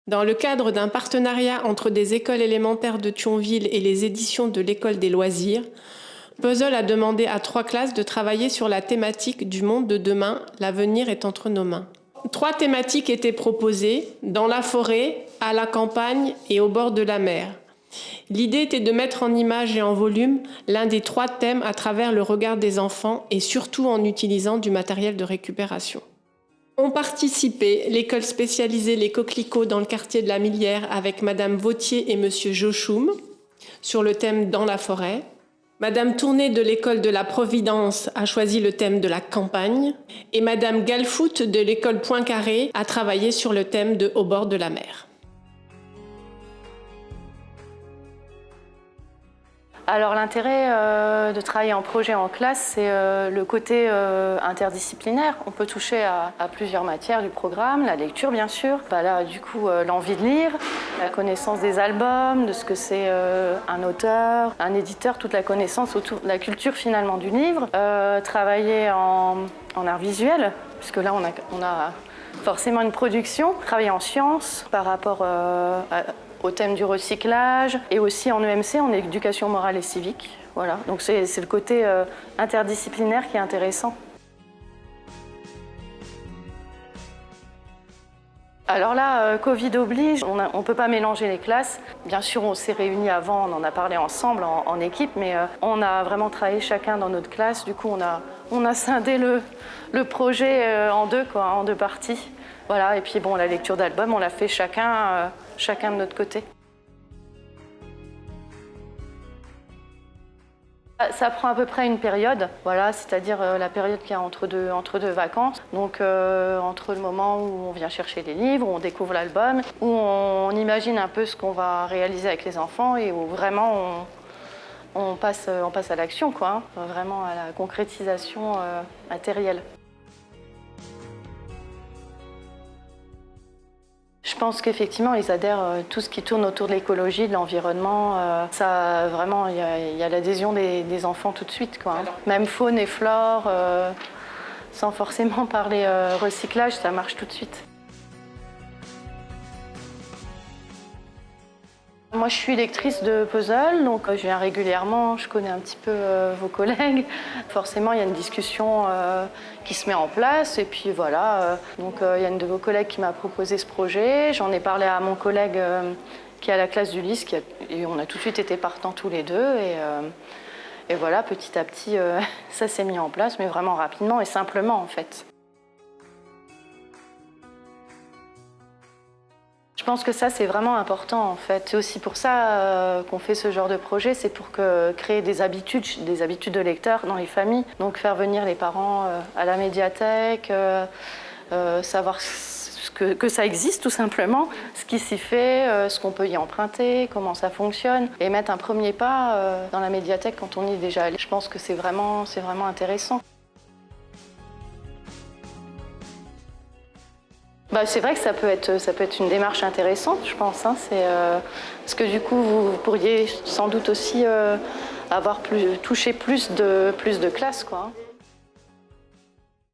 Dans le cadre d'un partenariat entre des écoles élémentaires de Thionville et les éditions de l'École des loisirs, Puzzle a demandé à 3 classes de travailler sur la thématique du monde de demain, l'avenir est entre nos mains. 3 thématiques étaient proposées, dans la forêt, à la campagne et au bord de la mer. L'idée était de mettre en image et en volume l'un des 3 thèmes à travers le regard des enfants et surtout en utilisant du matériel de récupération. Ont participé l'école spécialisée Les Coquelicots dans le quartier de la Millière avec Madame Vautier et Monsieur Jochoum sur le thème Dans la forêt. Madame Tourné de l'école de la Providence a choisi le thème de la campagne et Madame Galfout de l'école Poincaré a travaillé sur le thème de Au bord de la mer. Alors l'intérêt de travailler en projet en classe, c'est le côté interdisciplinaire. On peut toucher à plusieurs matières du programme, la lecture bien sûr, là du coup l'envie de lire, la connaissance des albums, de ce que c'est un auteur, un éditeur, toute la connaissance autour de la culture finalement du livre. Travailler en art visuel, puisque là on a forcément une production. Travailler en sciences par rapport au thème du recyclage et aussi en EMC, en éducation morale et civique. Voilà. Donc c'est le côté interdisciplinaire qui est intéressant. Alors là, Covid oblige, on ne peut pas mélanger les classes. Bien sûr, on s'est réunis avant, on en a parlé ensemble en équipe, mais on a vraiment travaillé chacun dans notre classe. Du coup, on a scindé le projet en deux parties. Voilà. Et puis bon, la lecture d'album, on l'a fait chacun de notre côté. Ça prend à peu près une période, voilà, c'est-à-dire la période qu'il y a entre deux vacances. Donc entre le moment où on vient chercher les livres, où on découvre l'album, où on imagine un peu ce qu'on va réaliser avec les enfants et où vraiment on passe à l'action, quoi, hein, vraiment à la concrétisation matérielle. Je pense qu'effectivement, ils adhèrent tout ce qui tourne autour de l'écologie, de l'environnement. Ça, vraiment, il y a l'adhésion des enfants tout de suite, quoi, hein. Même faune et flore, sans forcément parler recyclage, ça marche tout de suite. Moi, je suis lectrice de puzzle, donc je viens régulièrement, je connais un petit peu vos collègues. Forcément, il y a une discussion qui se met en place, et puis voilà. Donc, il y a une de vos collègues qui m'a proposé ce projet. J'en ai parlé à mon collègue qui est à la classe du LIS, et on a tout de suite été partants tous les deux. Et voilà, petit à petit, ça s'est mis en place, mais vraiment rapidement et simplement, en fait. Je pense que ça, c'est vraiment important, en fait. C'est aussi pour ça qu'on fait ce genre de projet, c'est pour créer des habitudes de lecteurs dans les familles. Donc faire venir les parents à la médiathèque, savoir que ça existe tout simplement, ce qui s'y fait, ce qu'on peut y emprunter, comment ça fonctionne, et mettre un premier pas dans la médiathèque quand on y est déjà allé. Je pense que c'est vraiment intéressant. C'est vrai que ça peut être une démarche intéressante, je pense, hein. Parce que du coup, vous pourriez sans doute aussi toucher plus de classes, quoi, hein.